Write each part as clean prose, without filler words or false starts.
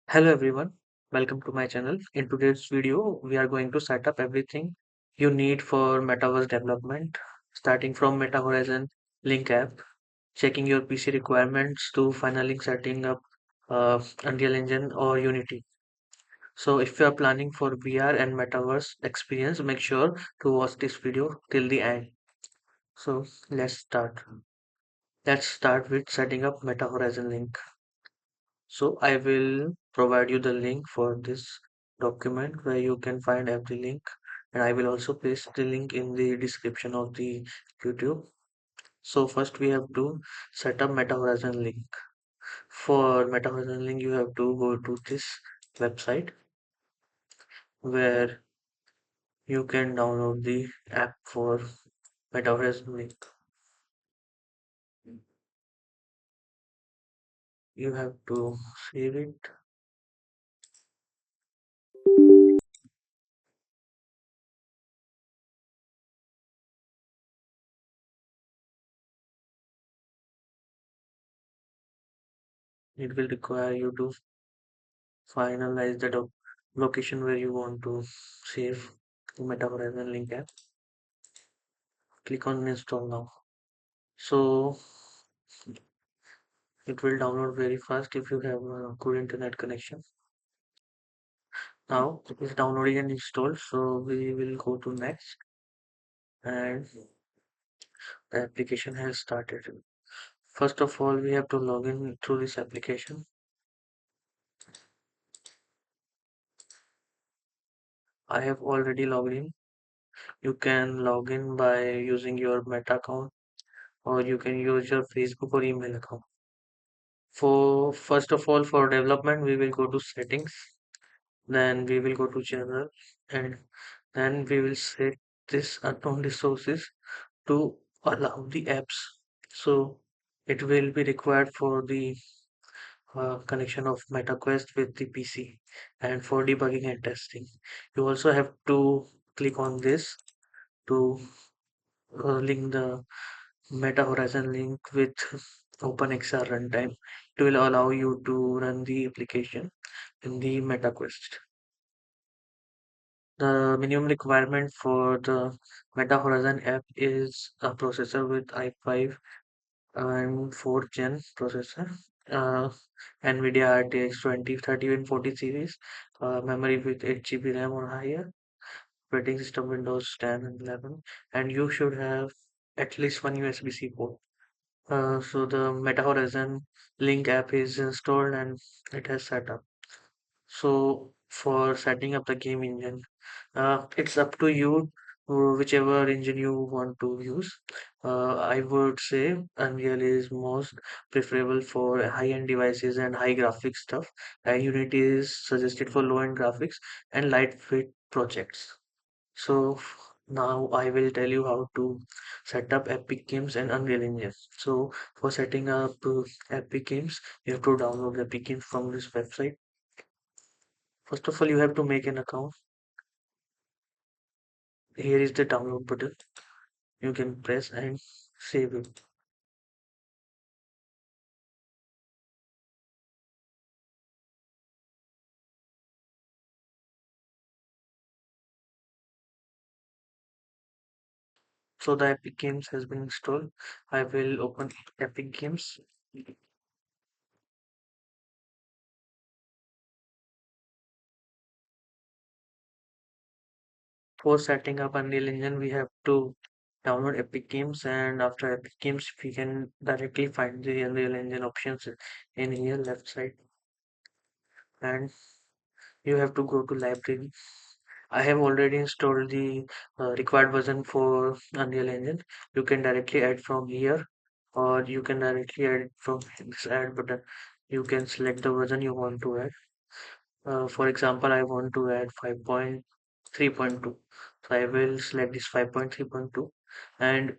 Hello everyone, welcome to my channel. In today's video, we are going to set up everything you need for Metaverse development, starting from Meta Horizon Link app, checking your PC requirements to finally setting up Unreal Engine or Unity. So if you are planning for VR and Metaverse experience, make sure to watch this video till the end. So let's start. Let's start with setting up Meta Horizon Link. So I will provide you the link for this document where you can find every link, and I will also paste the link in the description of the YouTube. So first we have to set up Meta Horizon link. For Meta Horizon link, you have to go to this website where you can download the app for Meta Horizon link. You have to save it. It will require you to finalize the location where you want to save the Meta Horizon link app. Click on install now. So it will download very fast if you have a good internet connection. Now it is downloading and installed, so we will go to next, and the application has started. First of all, we have to log in through this application. I have already logged in. You can log in by using your Meta account, or you can use your Facebook or email account. For first of all, for development, we will go to settings, then we will go to general, and then we will set this unknown resources to allow the apps. So it will be required for the connection of MetaQuest with the PC and for debugging and testing. You also have to click on this to link the Meta Horizon link with OpenXR runtime. It will allow you to run the application in the MetaQuest. The minimum requirement for the Meta Horizon app is a processor with i5 and 4th gen processor, uh, NVIDIA RTX 2030 and 40 series, memory with 8 GB RAM or higher, operating system Windows 10 and 11, and you should have at least one USB-C port. So the Meta Horizon Link app is installed and it has set up. So for setting up the game engine, it's up to you, whichever engine you want to use. I would say Unreal is most preferable for high-end devices and high graphics stuff. Unity is suggested for low-end graphics and lightweight projects. So now I will tell you how to set up Epic Games and Unreal Engine. So for setting up Epic Games, you have to download Epic Games from this website. First of all, you have to make an account. Here is the download button. You can press and save it. So the Epic Games has been installed. I will open Epic Games. For setting up Unreal Engine, we have to download Epic Games, and after Epic Games, we can directly find the Unreal Engine options in here left side, and you have to go to library. I have already installed the required version for Unreal Engine. You can directly add from here, or you can directly add from this add button. You can select the version you want to add. For example, I want to add 5.3.2. So I will select this 5.3.2, and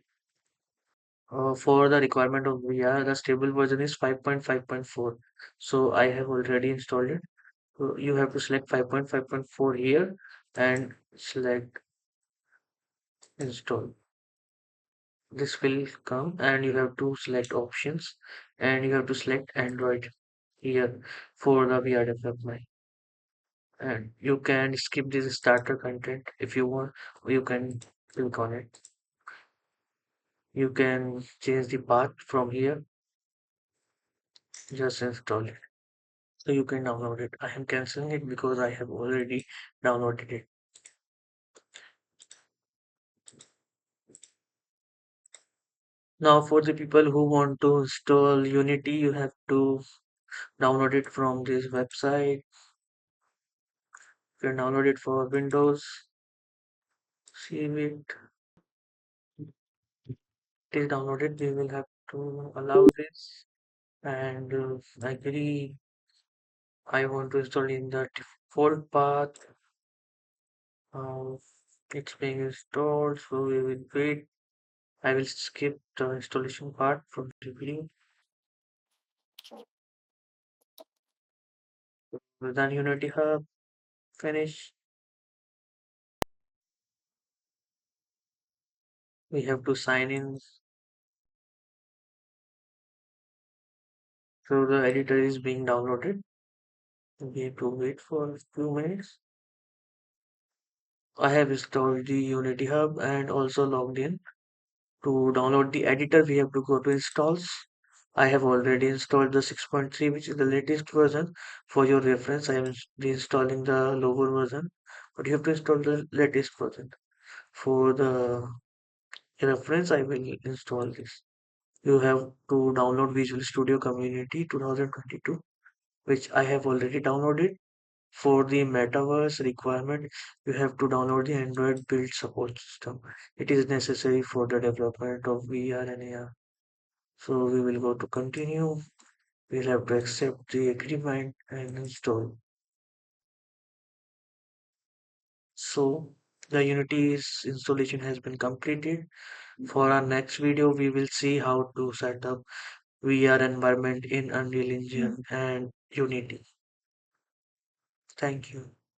for the requirement of VR, the stable version is 5.5.4. So I have already installed it. So you have to select 5.5.4 here and select install. This will come and you have to select options and you have to select Android. here for the VR development. And you can skip this starter content if you want, or you can click on it. You can change the path from here, just install it. So you can download it. I am canceling it because I have already downloaded it. Now for the people who want to install Unity, you have to download it from this website. You can download it for Windows. Save it. It is downloaded. We will have to allow this. And actually, I want to install in the default path. Uh, it's being installed, so we will wait. I will skip the installation part from the video. Then Unity Hub finish. We have to sign in. So the editor is being downloaded. We have to wait for a few minutes. I have installed the Unity Hub and also logged in. To download the editor, we have to go to installs. I have already installed the 6.3, which is the latest version. For your reference, I am reinstalling the lower version, but you have to install the latest version. For the reference, I will install this. You have to download Visual Studio Community 2022, which I have already downloaded. For the metaverse requirement, you have to download the Android build support system. It is necessary for the development of VR and AR. So we will go to continue. We'll have to accept the agreement and install. So the Unity's installation has been completed. For our next video, we will see how to set up VR environment in Unreal Engine and Unity. Thank you.